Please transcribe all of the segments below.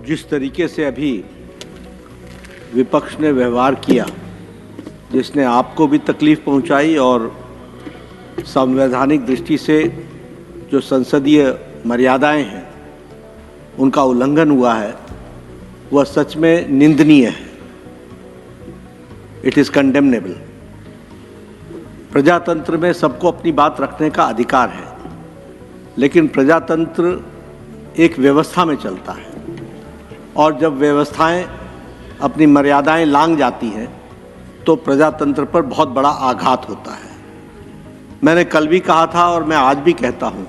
जिस तरीके से अभी विपक्ष ने व्यवहार किया, जिसने आपको भी तकलीफ पहुंचाई और संवैधानिक दृष्टि से जो संसदीय मर्यादाएं हैं उनका उल्लंघन हुआ है, वह सच में निंदनीय है। It is condemnable. प्रजातंत्र में सबको अपनी बात रखने का अधिकार है, लेकिन प्रजातंत्र एक व्यवस्था में चलता है और जब व्यवस्थाएं अपनी मर्यादाएं लांघ जाती हैं तो प्रजातंत्र पर बहुत बड़ा आघात होता है। मैंने कल भी कहा था और मैं आज भी कहता हूं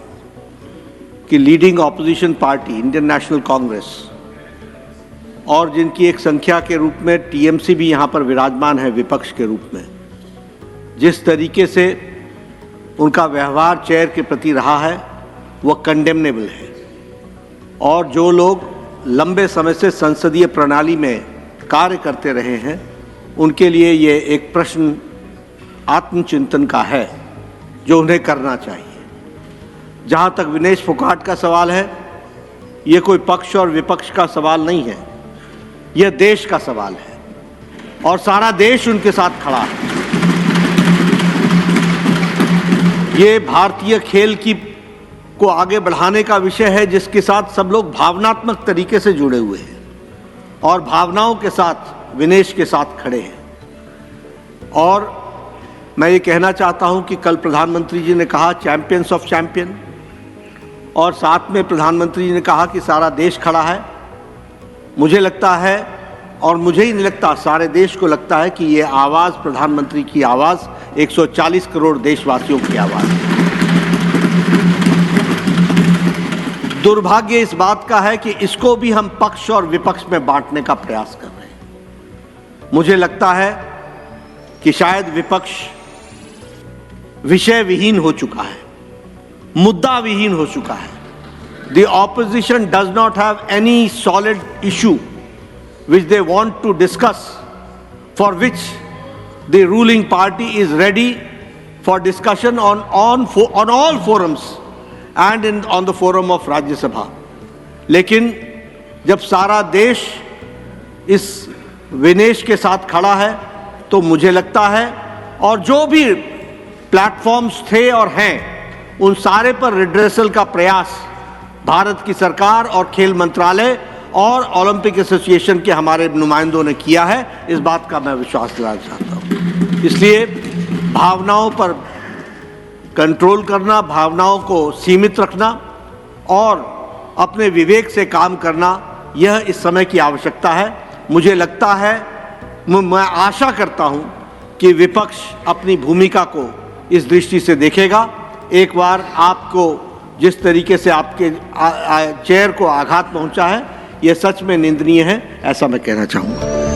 कि leading opposition party Indian national Congress और जिनकी एक संख्या के रूप में टीएमसी भी यहाँ पर विराजमान है विपक्ष के रूप में, जिस तरीके से उनका व्यवहार चेयर के प्रति रहा है वह कंडेमनेबल है। और जो लोग लंबे समय से संसदीय प्रणाली में कार्य करते रहे हैं उनके लिए ये एक प्रश्न आत्मचिंतन का है जो उन्हें करना चाहिए। जहाँ तक विनेश फोगाट का सवाल है, ये कोई पक्ष और विपक्ष का सवाल नहीं है, यह देश का सवाल है और सारा देश उनके साथ खड़ा है। ये भारतीय खेल को आगे बढ़ाने का विषय है जिसके साथ सब लोग भावनात्मक तरीके से जुड़े हुए हैं और भावनाओं के साथ विनेश के साथ खड़े हैं। और मैं ये कहना चाहता हूं कि कल प्रधानमंत्री जी ने कहा चैंपियंस ऑफ चैंपियन, और साथ में प्रधानमंत्री जी ने कहा कि सारा देश खड़ा है। मुझे लगता है, और मुझे ही नहीं लगता, सारे देश को लगता है कि ये आवाज़ प्रधानमंत्री की आवाज़ 140 करोड़ देशवासियों की आवाज़ है। दुर्भाग्य इस बात का है कि इसको भी हम पक्ष और विपक्ष में बांटने का प्रयास कर रहे हैं। मुझे लगता है कि शायद विपक्ष विषय विहीन हो चुका है, मुद्दा विहीन हो चुका है। The opposition does not have any solid issue which they want to discuss, for which the ruling party is ready for discussion on all forums and on the forum of Rajya Sabha. लेकिन जब सारा देश इस विनेश के साथ खड़ा है तो मुझे लगता है, और जो भी प्लेटफॉर्म्स थे और हैं उन सारे पर रिड्रेसल का प्रयास भारत की सरकार और खेल मंत्रालय और ओलंपिक एसोसिएशन के हमारे नुमाइंदों ने किया है। इस बात का मैं विश्वास दिलाना चाहता हूँ। इसलिए भावनाओं पर कंट्रोल करना, भावनाओं को सीमित रखना और अपने विवेक से काम करना, यह इस समय की आवश्यकता है। मुझे लगता है, मैं आशा करता हूं कि विपक्ष अपनी भूमिका को इस दृष्टि से देखेगा। एक बार आपको जिस तरीके से आपके चेयर को आघात पहुंचा है, यह सच में निंदनीय है, ऐसा मैं कहना चाहूँगा।